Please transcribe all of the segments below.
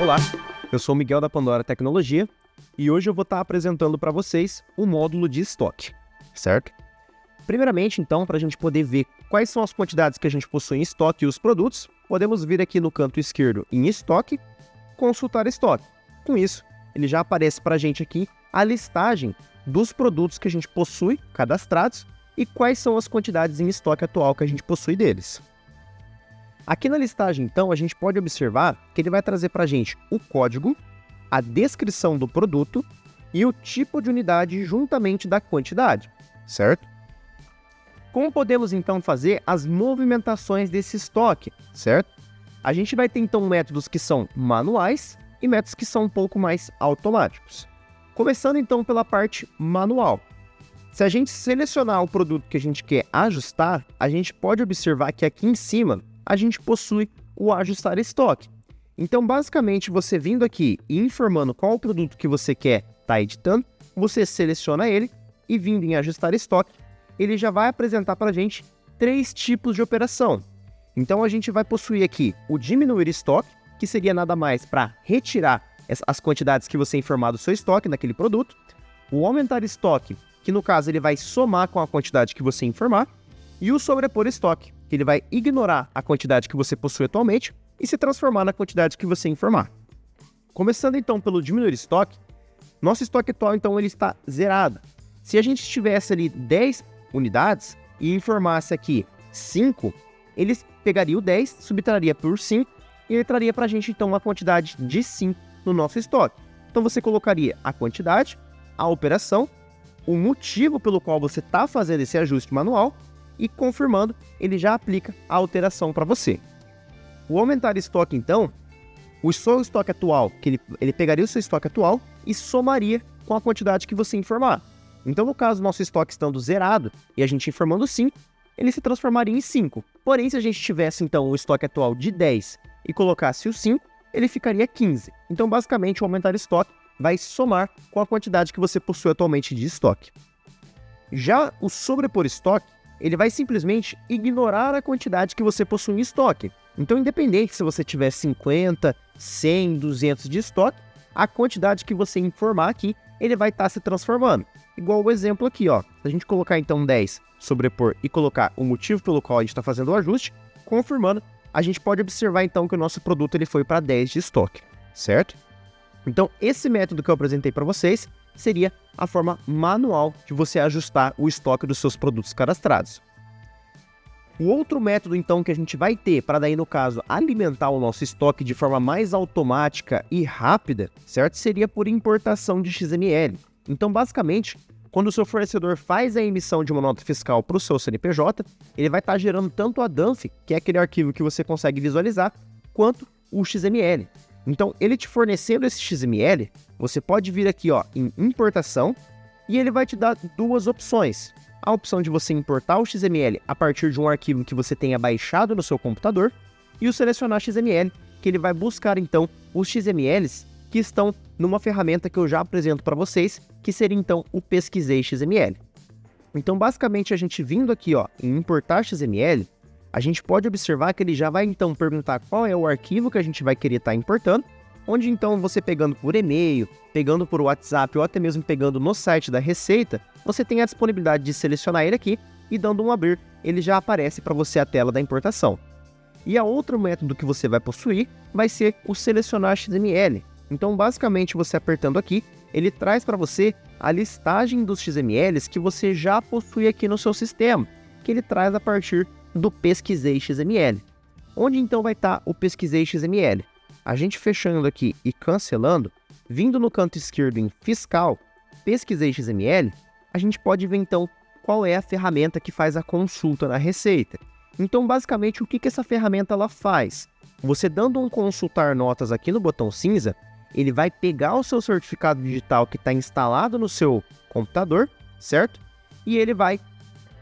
Olá, eu sou o Miguel da Pandora Tecnologia e hoje eu vou estar apresentando para vocês o módulo de estoque, certo? Primeiramente, então, para a gente poder ver quais são as quantidades que a gente possui em estoque e os produtos, podemos vir aqui no canto esquerdo em estoque, consultar estoque. Com isso, ele já aparece para a gente aqui a listagem dos produtos que a gente possui cadastrados e quais são as quantidades em estoque atual que a gente possui deles. Aqui na listagem, então, a gente pode observar que ele vai trazer para a gente o código, a descrição do produto e o tipo de unidade juntamente da quantidade, certo? Como podemos, então, fazer as movimentações desse estoque, certo? A gente vai ter, então, métodos que são manuais e métodos que são um pouco mais automáticos. Começando, então, pela parte manual. Se a gente selecionar o produto que a gente quer ajustar, a gente pode observar que aqui em cima a gente possui o ajustar estoque. Então, basicamente, você vindo aqui e informando qual o produto que você quer estar editando, você seleciona ele e vindo em ajustar estoque, ele já vai apresentar para a gente 3 tipos de operação. Então, a gente vai possuir aqui o diminuir estoque, que seria nada mais para retirar as quantidades que você informar do seu estoque naquele produto. O aumentar estoque, que no caso ele vai somar com a quantidade que você informar. E o sobrepor estoque, que ele vai ignorar a quantidade que você possui atualmente e se transformar na quantidade que você informar. Começando então pelo diminuir estoque, nosso estoque atual então ele está zerado. Se a gente tivesse ali 10 unidades e informasse aqui 5, ele pegaria o 10, subtraria por 5 e ele traria para a gente então uma quantidade de 5 no nosso estoque. Então você colocaria a quantidade, a operação, o motivo pelo qual você está fazendo esse ajuste manual e confirmando, ele já aplica a alteração para você. O aumentar estoque, então, o seu estoque atual, que ele pegaria o seu estoque atual e somaria com a quantidade que você informar. Então, no caso, nosso estoque estando zerado e a gente informando 5, ele se transformaria em 5. Porém, se a gente tivesse, então, o estoque atual de 10 e colocasse o 5, ele ficaria 15. Então, basicamente, o aumentar estoque vai somar com a quantidade que você possui atualmente de estoque. Já o sobrepor estoque, ele vai simplesmente ignorar a quantidade que você possui em estoque. Então, independente se você tiver 50, 100, 200 de estoque, a quantidade que você informar aqui, ele vai estar se transformando. Igual o exemplo aqui, ó. Se a gente colocar então 10, sobrepor e colocar o motivo pelo qual a gente está fazendo o ajuste, confirmando, a gente pode observar então que o nosso produto ele foi para 10 de estoque, certo? Então, esse método que eu apresentei para vocês seria a forma manual de você ajustar o estoque dos seus produtos cadastrados. O outro método, então, que a gente vai ter para daí, no caso, alimentar o nosso estoque de forma mais automática e rápida, certo? Seria por importação de XML. Então, basicamente, quando o seu fornecedor faz a emissão de uma nota fiscal para o seu CNPJ, ele vai estar gerando tanto a DANF, que é aquele arquivo que você consegue visualizar, quanto o XML. Então, ele te fornecendo esse XML, você pode vir aqui ó, em importação e ele vai te dar 2 opções. A opção de você importar o XML a partir de um arquivo que você tenha baixado no seu computador e o selecionar XML, que ele vai buscar então os XMLs que estão numa ferramenta que eu já apresento para vocês, que seria então o Pesquisei XML. Então, basicamente, a gente vindo aqui ó, em importar XML, a gente pode observar que ele já vai então perguntar qual é o arquivo que a gente vai querer estar importando, onde então você pegando por e-mail, pegando por WhatsApp ou até mesmo pegando no site da Receita, você tem a disponibilidade de selecionar ele aqui e dando um abrir, ele já aparece para você a tela da importação. E a outro método que você vai possuir vai ser o selecionar XML. Então, basicamente, você apertando aqui, ele traz para você a listagem dos XMLs que você já possui aqui no seu sistema, que ele traz a partir do Pesquisei XML. Onde então vai estar o Pesquisei XML? A gente fechando aqui e cancelando, vindo no canto esquerdo em Fiscal, Pesquisei XML, a gente pode ver então qual é a ferramenta que faz a consulta na Receita. Então, basicamente, o que essa ferramenta ela faz? Você dando um consultar notas aqui no botão cinza, ele vai pegar o seu certificado digital que está instalado no seu computador, certo? E ele vai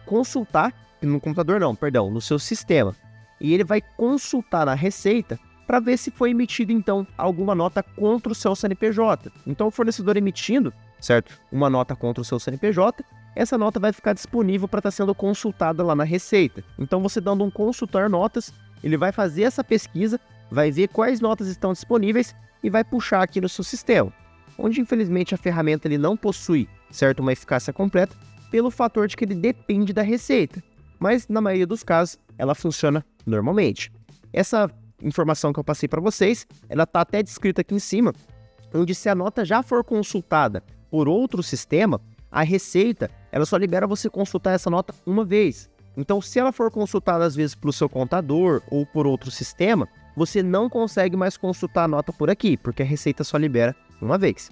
consultar, no computador não, perdão, no seu sistema. E ele vai consultar na Receita para ver se foi emitida então alguma nota contra o seu CNPJ. Então o fornecedor emitindo, certo, uma nota contra o seu CNPJ, essa nota vai ficar disponível para estar sendo consultada lá na Receita. Então você dando um consultar notas, ele vai fazer essa pesquisa, vai ver quais notas estão disponíveis e vai puxar aqui no seu sistema, onde infelizmente a ferramenta ele não possui, certo, uma eficácia completa, pelo fator de que ele depende da receita, mas na maioria dos casos ela funciona normalmente. Essa informação que eu passei para vocês, ela está até descrita aqui em cima, onde se a nota já for consultada por outro sistema, a receita ela só libera você consultar essa nota uma vez. Então, se ela for consultada às vezes pelo seu contador ou por outro sistema, você não consegue mais consultar a nota por aqui, porque a receita só libera uma vez.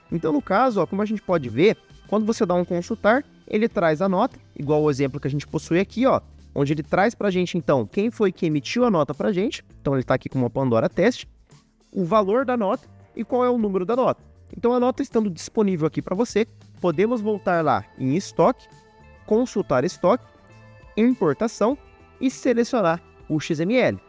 Então, no caso, ó, como a gente pode ver, quando você dá um consultar, ele traz a nota, igual o exemplo que a gente possui aqui, ó, onde ele traz para a gente, então, quem foi que emitiu a nota para a gente. Então, ele está aqui com uma Pandora Teste, o valor da nota e qual é o número da nota. Então, a nota estando disponível aqui para você, podemos voltar lá em estoque, consultar estoque, importação e selecionar o XML,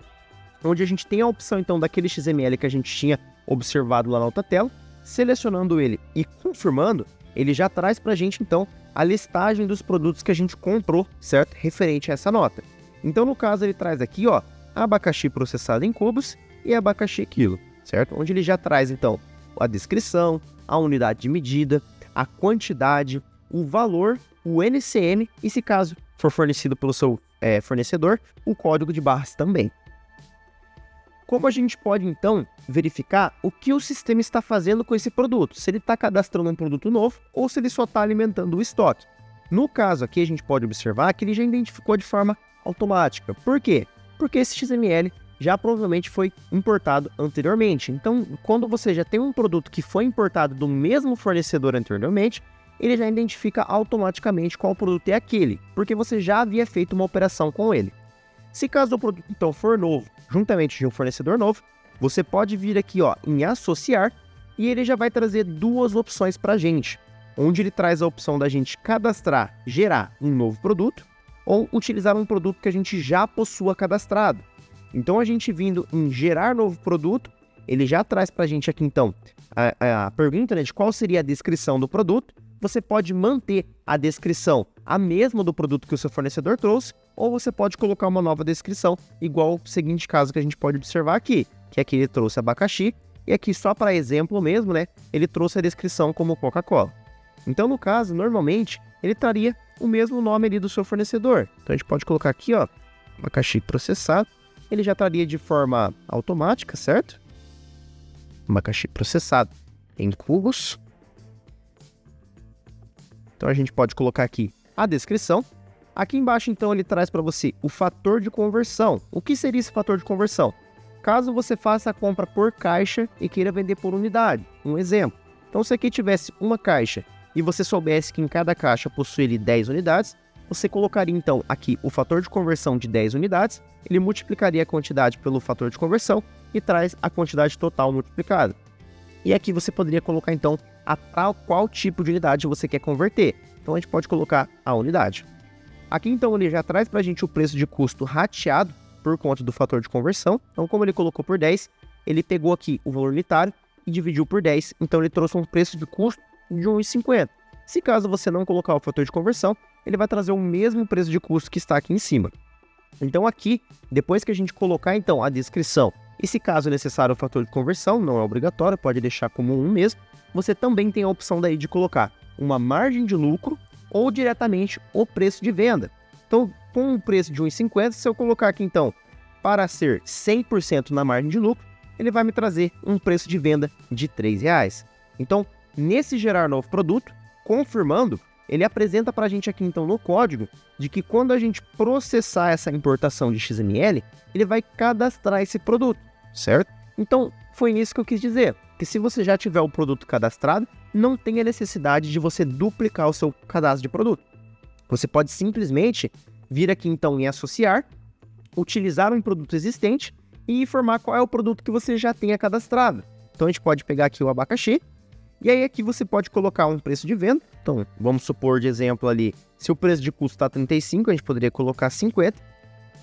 onde a gente tem a opção, então, daquele XML que a gente tinha observado lá na outra tela. Selecionando ele e confirmando, ele já traz para a gente, então, a listagem dos produtos que a gente comprou, certo? Referente a essa nota. Então, no caso, ele traz aqui, ó, abacaxi processado em cubos e abacaxi quilo, certo? Onde ele já traz, então, a descrição, a unidade de medida, a quantidade, o valor, o NCM e, se caso for fornecido pelo seu fornecedor, o código de barras também. Como a gente pode, então, verificar o que o sistema está fazendo com esse produto? Se ele está cadastrando um produto novo ou se ele só está alimentando o estoque. No caso aqui, a gente pode observar que ele já identificou de forma automática. Por quê? Porque esse XML já provavelmente foi importado anteriormente. Então, quando você já tem um produto que foi importado do mesmo fornecedor anteriormente, ele já identifica automaticamente qual produto é aquele, porque você já havia feito uma operação com ele. Se caso o produto, então, for novo, juntamente de um fornecedor novo, você pode vir aqui, ó, em associar, e ele já vai trazer duas opções para a gente, onde ele traz a opção da gente cadastrar, gerar um novo produto, ou utilizar um produto que a gente já possua cadastrado. Então, a gente vindo em gerar novo produto, ele já traz para a gente aqui, então, a pergunta, né, de qual seria a descrição do produto. Você pode manter a descrição a mesma do produto que o seu fornecedor trouxe, ou você pode colocar uma nova descrição, igual o seguinte caso que a gente pode observar aqui, que aqui ele trouxe abacaxi, e aqui só para exemplo mesmo, né, ele trouxe a descrição como Coca-Cola. Então, no caso, normalmente, ele traria o mesmo nome ali do seu fornecedor. Então, a gente pode colocar aqui, ó, abacaxi processado, ele já traria de forma automática, certo? Abacaxi processado em cubos. Então, a gente pode colocar aqui a descrição. Aqui embaixo, então, ele traz para você o fator de conversão. O que seria esse fator de conversão? Caso você faça a compra por caixa e queira vender por unidade. Um exemplo. Então, se aqui tivesse uma caixa e você soubesse que em cada caixa possui ali 10 unidades, você colocaria, então, aqui o fator de conversão de 10 unidades, ele multiplicaria a quantidade pelo fator de conversão e traz a quantidade total multiplicada. E aqui você poderia colocar, então, a qual tipo de unidade você quer converter. Então, a gente pode colocar a unidade. Aqui, então, ele já traz para a gente o preço de custo rateado por conta do fator de conversão. Então, como ele colocou por 10, ele pegou aqui o valor unitário e dividiu por 10. Então, ele trouxe um preço de custo de R$ 1,50. Se caso você não colocar o fator de conversão, ele vai trazer o mesmo preço de custo que está aqui em cima. Então, aqui, depois que a gente colocar, então, a descrição, e se caso necessário o fator de conversão, não é obrigatório, pode deixar como 1 mesmo, você também tem a opção daí de colocar uma margem de lucro ou diretamente o preço de venda. Então, com um preço de R$ 1,50, se eu colocar aqui, então, para ser 100% na margem de lucro, ele vai me trazer um preço de venda de R$ 3,00. Então, nesse gerar novo produto, confirmando, ele apresenta para a gente aqui, então, no código, de que quando a gente processar essa importação de XML, ele vai cadastrar esse produto, certo? Então, foi isso que eu quis dizer, que se você já tiver o produto cadastrado, não tem a necessidade de você duplicar o seu cadastro de produto. Você pode simplesmente vir aqui, então, em associar, utilizar um produto existente e informar qual é o produto que você já tenha cadastrado. Então, a gente pode pegar aqui o abacaxi, e aí aqui você pode colocar um preço de venda. Então, vamos supor, de exemplo ali, se o preço de custo está 35, a gente poderia colocar 50.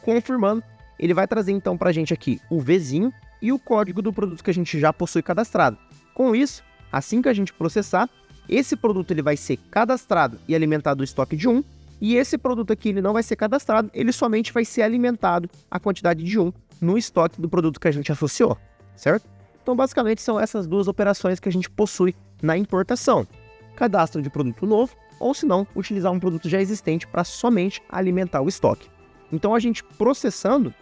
Confirmando, ele vai trazer então para a gente aqui o Vzinho e o código do produto que a gente já possui cadastrado. Com isso, assim que a gente processar, esse produto ele vai ser cadastrado e alimentado do estoque de 1, e esse produto aqui ele não vai ser cadastrado, ele somente vai ser alimentado a quantidade de 1 no estoque do produto que a gente associou, certo? Então, basicamente, são essas duas operações que a gente possui na importação. Cadastro de produto novo, ou se não, utilizar um produto já existente para somente alimentar o estoque. Então, a gente processando,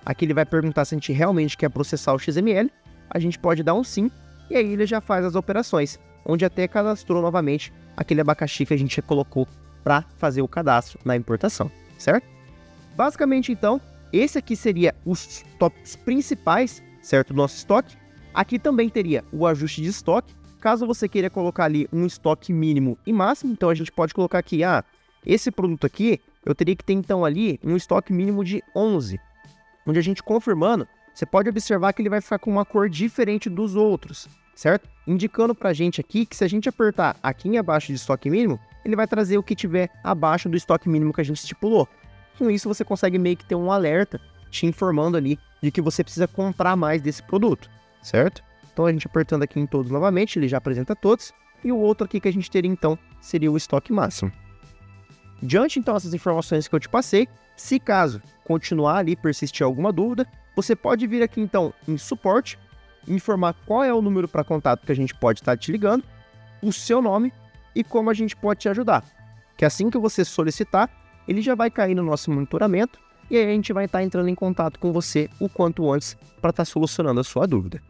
aqui ele vai perguntar se a gente realmente quer processar o XML, a gente pode dar um sim, e aí ele já faz as operações, onde até cadastrou novamente aquele abacaxi que a gente colocou para fazer o cadastro na importação, certo? Basicamente, então, esse aqui seria os tópicos principais, certo, do nosso estoque. Aqui também teria o ajuste de estoque, caso você queira colocar ali um estoque mínimo e máximo, então a gente pode colocar aqui, esse produto aqui, eu teria que ter então ali um estoque mínimo de 11, onde a gente confirmando, você pode observar que ele vai ficar com uma cor diferente dos outros, certo? Indicando pra gente aqui que se a gente apertar aqui em abaixo de estoque mínimo, ele vai trazer o que tiver abaixo do estoque mínimo que a gente estipulou. Com isso você consegue meio que ter um alerta te informando ali de que você precisa comprar mais desse produto, certo? Então a gente apertando aqui em todos novamente, ele já apresenta todos, e o outro aqui que a gente teria então seria o estoque máximo. Diante então dessas informações que eu te passei, se caso continuar ali, persistir alguma dúvida, você pode vir aqui então em suporte, informar qual é o número para contato que a gente pode estar te ligando, o seu nome e como a gente pode te ajudar. Que assim que você solicitar, ele já vai cair no nosso monitoramento e aí a gente vai estar entrando em contato com você o quanto antes para estar solucionando a sua dúvida.